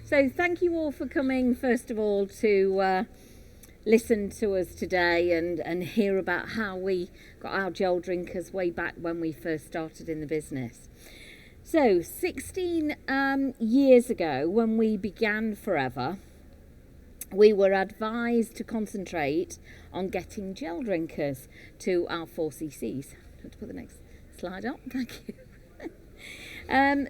So thank you all for coming, first of all, to listen to us today and hear about how we got our gel drinkers way back when we first started in the business. So 16 years ago, when we began Forever, we were advised to concentrate on getting gel drinkers to our 4CCs. To put the next slide up, thank you.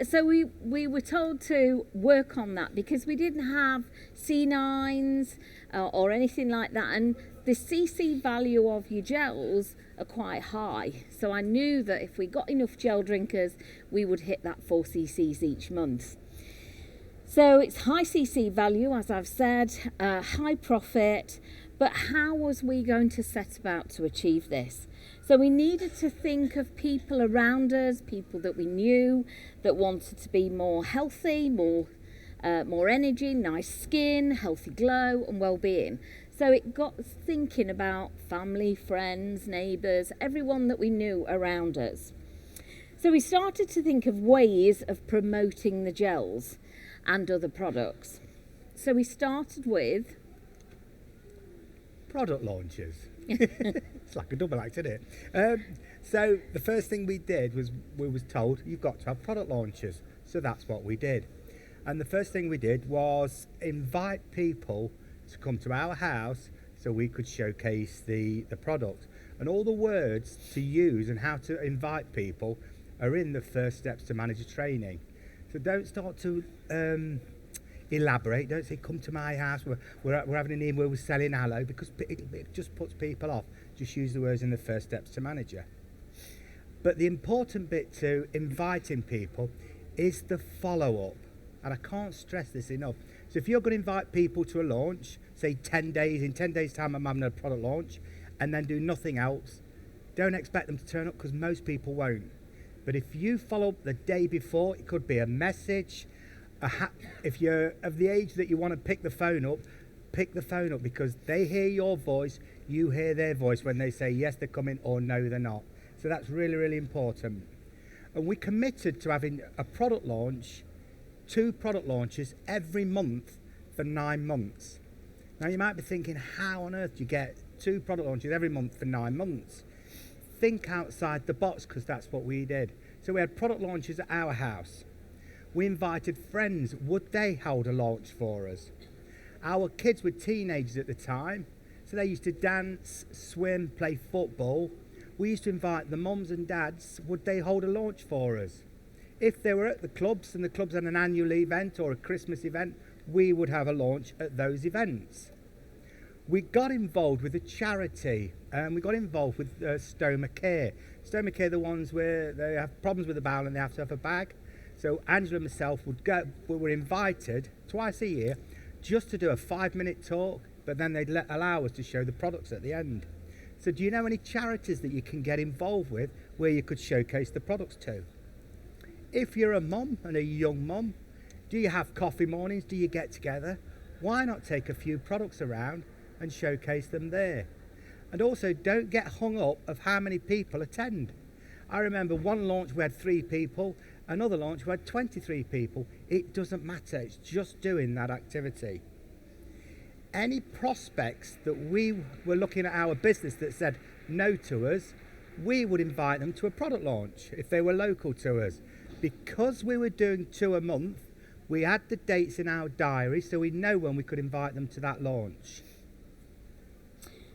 So we were told to work on that because we didn't have C9s or anything like that, and the CC value of your gels are quite high. So I knew that if we got enough gel drinkers, we would hit that 4CCs each month. So it's high CC value, as I've said, high profit, but how was we going to set about to achieve this? So we needed to think of people around us, people that we knew that wanted to be more healthy, more energy, nice skin, healthy glow and well-being. So it got us thinking about family, friends, neighbours, everyone that we knew around us. So we started to think of ways of promoting the gels and other products. So we started with product launches. It's like a double act, isn't it? So the first thing we did was we was told you've got to have product launches. So that's what we did. And the first thing we did was invite people to come to our house so we could showcase the product. And all the words to use and how to invite people are in the first steps to manager training. So don't start to elaborate. Don't say come to my house, we're having an evening where we're selling aloe, because it just puts people off. Just use the words in the first steps to manager. But the important bit to inviting people is the follow-up, and I can't stress this enough. So if you're going to invite people to a launch, say 10 days, in 10 days time I'm having a product launch, and then do nothing else, don't expect them to turn up, because most people won't. But if you follow up the day before, it could be a message. If you're of the age that you want to pick the phone up, because they hear your voice, you hear their voice when they say yes they're coming or no they're not. So that's really, really important. And we committed to having a product launch, 2 product launches every month for 9 months. Now you might be thinking, how on earth do you get 2 product launches every month for 9 months? Think outside the box, because that's what we did. So we had product launches at our house. We invited friends. Would they hold a launch for us? Our kids were teenagers at the time, so they used to dance, swim, play football. We used to invite the mums and dads. Would they hold a launch for us? If they were at the clubs and the clubs had an annual event or a Christmas event, we would have a launch at those events. We got involved with a charity, and we got involved with Stoma Care. Stoma Care, the ones where they have problems with the bowel and they have to have a bag. So Angela and myself were invited twice a year just to do a 5-minute talk, but then they'd allow us to show the products at the end. So do you know any charities that you can get involved with where you could showcase the products to? If you're a mum and a young mum, do you have coffee mornings? Do you get together? Why not take a few products around and showcase them there? And also, don't get hung up of how many people attend. I remember one launch we had 3 people, another launch we had 23 people. It doesn't matter, it's just doing that activity. Any prospects that we were looking at our business that said no to us, we would invite them to a product launch if they were local to us. Because we were doing 2 a month, we had the dates in our diary so we know when we could invite them to that launch.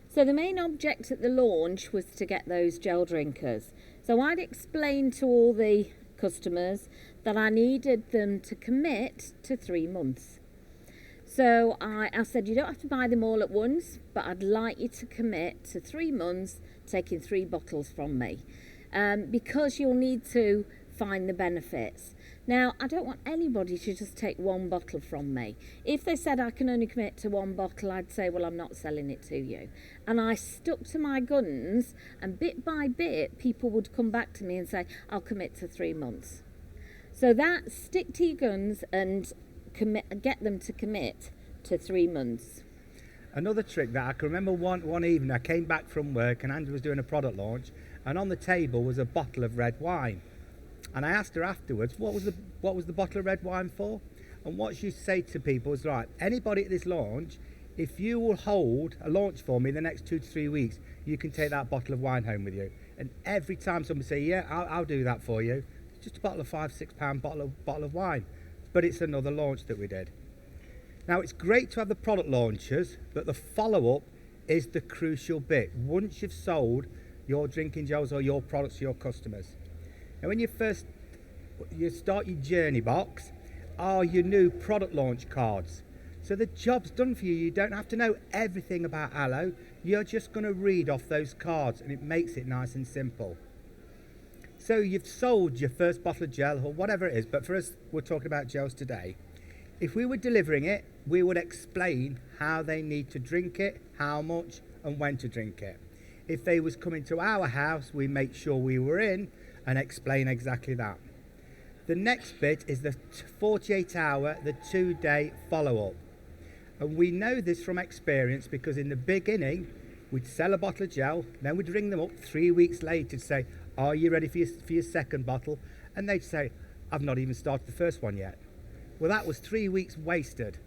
So the main object at the launch was to get those gel drinkers. So I'd explained to all the customers that I needed them to commit to 3 months. So I said, you don't have to buy them all at once, but I'd like you to commit to 3 months taking 3 bottles from me, because you'll need to find the benefits. Now, I don't want anybody to just take 1 bottle from me. If they said I can only commit to 1 bottle, I'd say, well, I'm not selling it to you. And I stuck to my guns, and bit by bit, people would come back to me and say, I'll commit to 3 months. So that, stick to your guns and get them to commit to 3 months. Another trick that I can remember one evening, I came back from work and Andrew was doing a product launch, and on the table was a bottle of red wine. And I asked her afterwards, what was the bottle of red wine for? And what you say to people is, right, anybody at this launch, if you will hold a launch for me in the next 2 to 3 weeks, you can take that bottle of wine home with you. And every time somebody say, yeah, I'll do that for you, it's just a bottle of £5-6 bottle of wine. But it's another launch that we did. Now, it's great to have the product launches, but the follow-up is the crucial bit. Once you've sold your drinking gels or your products to your customers. Now, when you start your journey box, are your new product launch cards. So the job's done for you. You don't have to know everything about aloe. You're just going to read off those cards, and it makes it nice and simple. So you've sold your first bottle of gel or whatever it is, but for us, we're talking about gels today. If we were delivering it, we would explain how they need to drink it, how much, and when to drink it. If they was coming to our house, we make sure we were in and explain exactly that. The next bit is the 48-hour, the 2-day follow-up. And we know this from experience because in the beginning, we'd sell a bottle of gel, then we'd ring them up 3 weeks later to say, are you ready for your second bottle? And they'd say, I've not even started the first one yet. Well, that was 3 weeks wasted.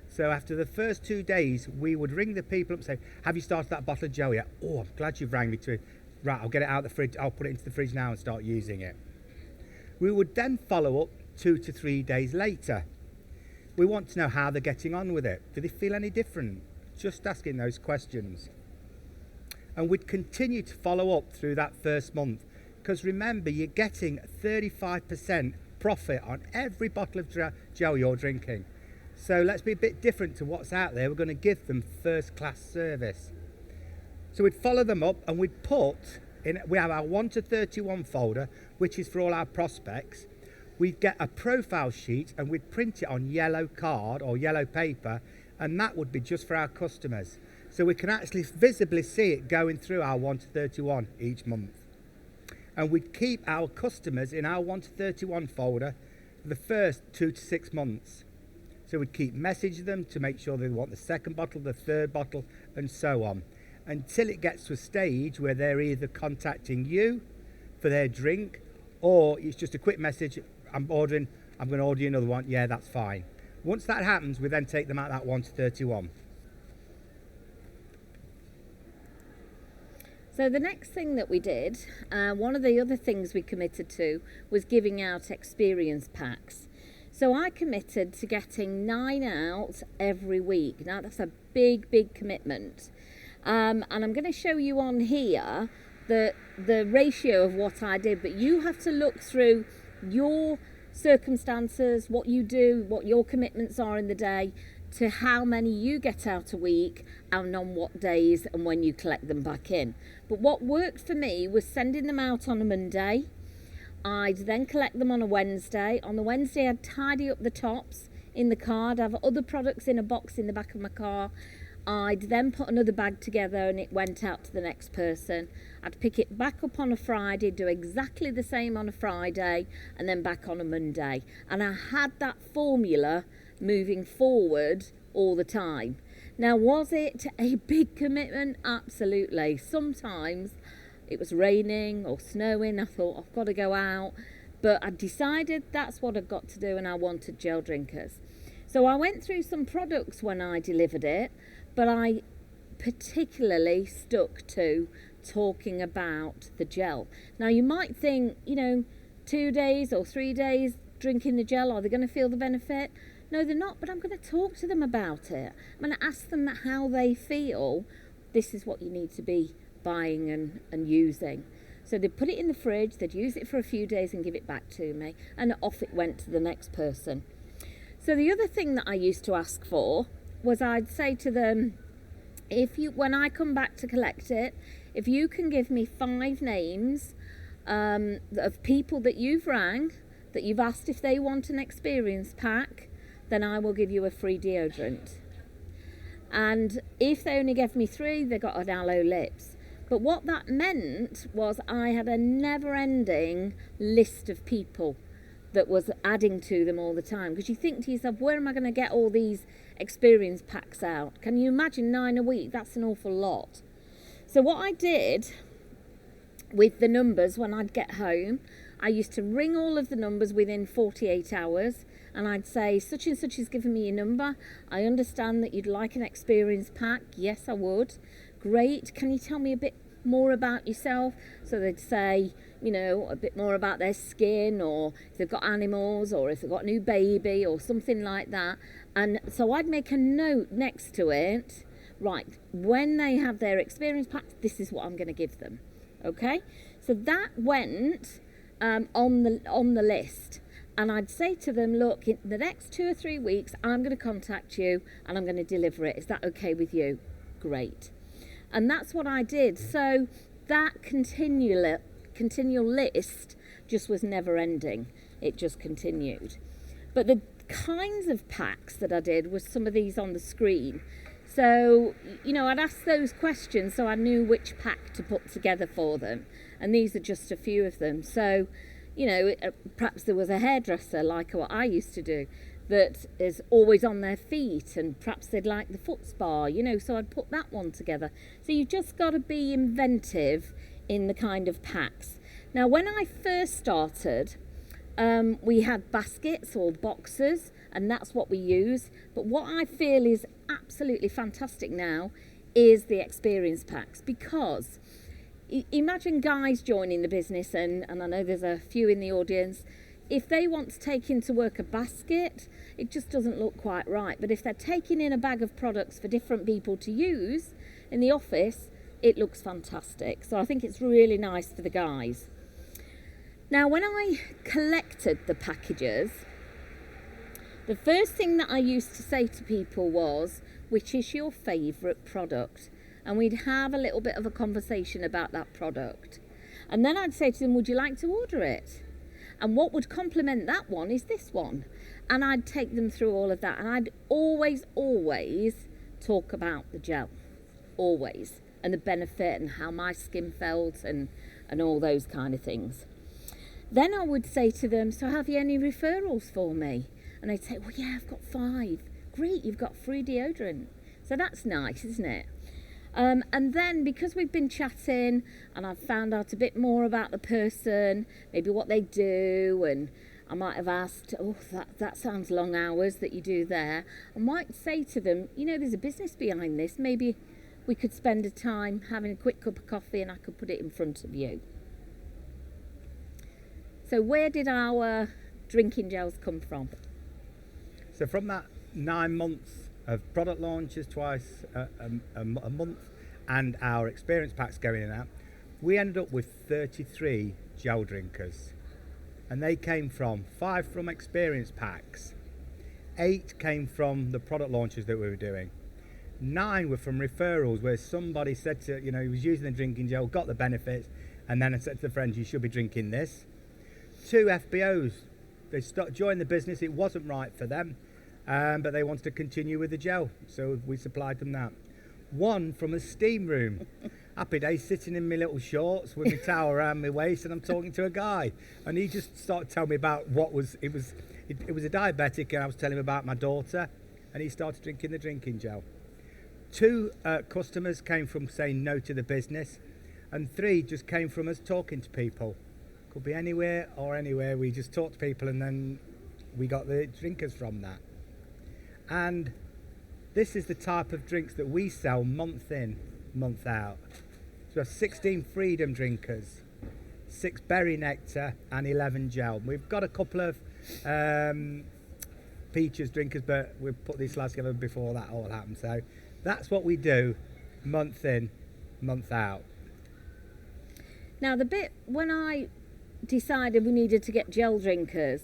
So after the first 2 days, we would ring the people up and say, have you started that bottle of gel yet? Oh, I'm glad you've rang me to. Right, I'll get it out of the fridge. I'll put it into the fridge now and start using it. We would then follow up 2 to 3 days later. We want to know how they're getting on with it. Do they feel any different? Just asking those questions. And we'd continue to follow up through that first month. Because remember, you're getting 35% profit on every bottle of gel you're drinking. So let's be a bit different to what's out there. We're going to give them first class service. So we'd follow them up and we'd we have our 1 to 31 folder, which is for all our prospects. We'd get a profile sheet and we'd print it on yellow card or yellow paper, and that would be just for our customers. So we can actually visibly see it going through our 1 to 31 each month. And we'd keep our customers in our 1 to 31 folder for the first 2 to 6 months. So we'd keep messaging them to make sure they want the second bottle, the third bottle, and so on. Until it gets to a stage where they're either contacting you for their drink, or it's just a quick message, I'm going to order you another one, yeah, that's fine. Once that happens, we then take them out that 1 to 31. So the next thing that we did, one of the other things we committed to was giving out experience packs. So I committed to getting 9 out every week. Now that's a big, big commitment. And I'm going to show you on here the ratio of what I did, but you have to look through your circumstances, what you do, what your commitments are in the day, to how many you get out a week and on what days and when you collect them back in. But what worked for me was sending them out on a Monday. I'd then collect them on a Wednesday. On the Wednesday, I'd tidy up the tops in the car. I'd have other products in a box in the back of my car. I'd then put another bag together and it went out to the next person. I'd pick it back up on a Friday, do exactly the same on a Friday, and then back on a Monday. And I had that formula moving forward all the time. Now, was it a big commitment? Absolutely. Sometimes it was raining or snowing. I thought, I've got to go out. But I decided that's what I've got to do, and I wanted gel drinkers. So I went through some products when I delivered it, but I particularly stuck to talking about the gel. Now, you might think, 2 days or 3 days drinking the gel, are they going to feel the benefit? No, they're not, but I'm going to talk to them about it. I'm going to ask them how they feel. This is what you need to be buying and using. So they'd put it in the fridge, they'd use it for a few days and give it back to me, and off it went to the next person. So the other thing that I used to ask for was I'd say to them, when I come back to collect it, if you can give me 5 names of people that you've rang, that you've asked if they want an experience pack, then I will give you a free deodorant. And if they only gave me 3, they got an aloe lips. But what that meant was I had a never-ending list of people that was adding to them all the time. Because you think to yourself, where am I going to get all these experience packs out? Can you imagine 9 a week? That's an awful lot. So what I did with the numbers when I'd get home, I used to ring all of the numbers within 48 hours. and I'd say, such and such has given me your number. I understand that you'd like an experience pack. Yes, I would. Great. Can you tell me a bit more about yourself? So they'd say, a bit more about their skin, or if they've got animals, or if they've got a new baby or something like that. And so I'd make a note next to it. Right, when they have their experience packs, this is what I'm going to give them. Okay, so that went on the list, and I'd say to them, look, in the next 2 or 3 weeks, I'm going to contact you and I'm going to deliver it. Is that okay with you? Great. And that's what I did. So that continual list just was never ending. It just continued. But the kinds of packs that I did was some of these on the screen. So, I'd ask those questions so I knew which pack to put together for them. And these are just a few of them. So, perhaps there was a hairdresser, like what I used to do, that is always on their feet, and perhaps they'd like the foot spa, so I'd put that one together. So you've just got to be inventive in the kind of packs. Now, when I first started, we had baskets or boxes, and that's what we use. But what I feel is absolutely fantastic now is the experience packs, because imagine guys joining the business, and I know there's a few in the audience. If they want to take into work a basket, it just doesn't look quite right. But if they're taking in a bag of products for different people to use in the office, it looks fantastic. So I think it's really nice for the guys. Now, when I collected the packages, the first thing that I used to say to people was, which is your favourite product? And we'd have a little bit of a conversation about that product. And then I'd say to them, would you like to order it? And what would complement that one is this one. And I'd take them through all of that. And I'd always talk about the gel. Always. And the benefit and how my skin felt and all those kind of things. Then I would say to them, so have you any referrals for me? And they'd say, well, yeah, I've got 5. Great, you've got free deodorant. So that's nice, isn't it? And then, because we've been chatting and I've found out a bit more about the person, maybe what they do, and I might have asked, oh, that sounds long hours that you do there. I might say to them, there's a business behind this. Maybe we could spend a time having a quick cup of coffee and I could put it in front of you. So where did our drinking gels come from? So from that 9 months of product launches twice a month and our experience packs going in and out, we ended up with 33 gel drinkers. And they came from 5 from experience packs, 8 came from the product launches that we were doing, 9 were from referrals where somebody said to, he was using the drinking gel, got the benefits, and then I said to the friends, you should be drinking this. 2 FBOs, they joined the business, it wasn't right for them, but they wanted to continue with the gel, so we supplied them that. 1 from a steam room. Happy days, sitting in my little shorts with my towel around my waist, and I'm talking to a guy, and he just started telling me about it was a diabetic, and I was telling him about my daughter, and he started drinking the drinking gel. 2 customers came from saying no to the business, and 3 just came from us talking to people. Could be anywhere or anywhere. We just talked to people, and then we got the drinkers from that. And this is the type of drinks that we sell month in, month out. So we have 16 freedom drinkers, 6 berry nectar, and 11 gel. We've got a couple of peaches drinkers, but we put these slides together before that all happened. So that's what we do month in, month out. Now, the bit when I decided we needed to get gel drinkers,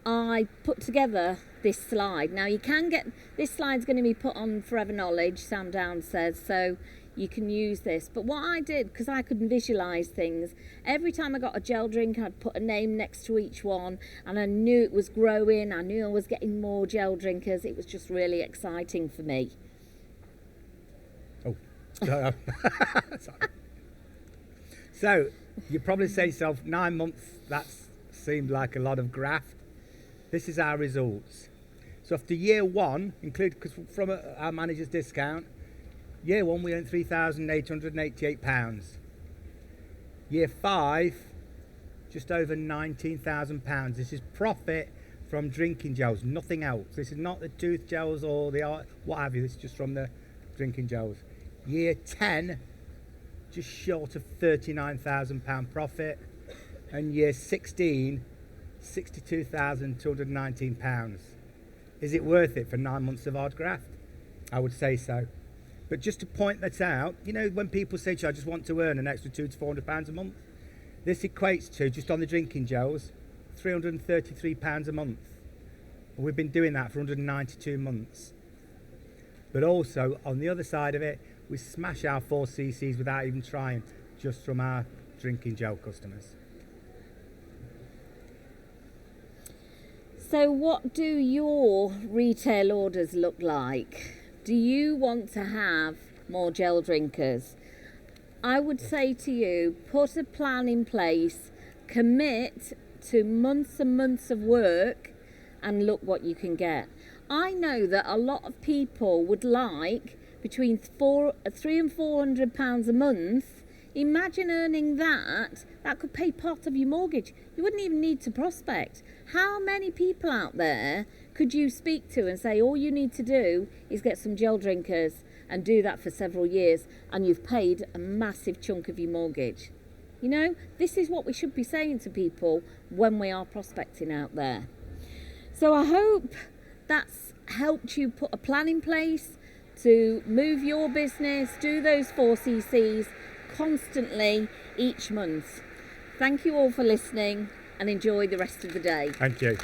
I put together this slide. Now, you can get this slide's going to be put on Forever Knowledge, Sam Down says, so you can use this. But what I did, because I couldn't visualize things, every time I got a gel drink, I'd put a name next to each one, and I knew it was growing. I knew I was getting more gel drinkers. It was just really exciting for me. Oh, sorry. So you probably say to yourself, 9 months, that seemed like a lot of graft. This is our results. So after year 1, because from our manager's discount, year 1 we earned £3,888. Year 5, just over £19,000. This is profit from drinking gels, nothing else. This is not the tooth gels or the what have you. This is just from the drinking gels. Year 10, just short of £39,000 profit, and year 16, £62,219. Is it worth it for 9 months of hard graft? I would say so. But just to point that out, you know, when people say to you, I just want to earn an extra £200 to £400 a month, this equates to, just on the drinking gels, £333 a month. And we've been doing that for 192 months. But also, on the other side of it, we smash our 4cc's without even trying, just from our drinking gel customers. So what do your retail orders look like? Do you want to have more gel drinkers? I would say to you, put a plan in place, commit to months and months of work, and look what you can get. I know that a lot of people would like between £300 and £400 a month. Imagine earning that. That could pay part of your mortgage. You wouldn't even need to prospect. How many people out there could you speak to and say all you need to do is get some gel drinkers and do that for several years, and you've paid a massive chunk of your mortgage? You know, this is what we should be saying to people when we are prospecting out there. So I hope that's helped you put a plan in place to move your business, do those 4cc's constantly each month. Thank you all for listening, and enjoy the rest of the day. Thank you.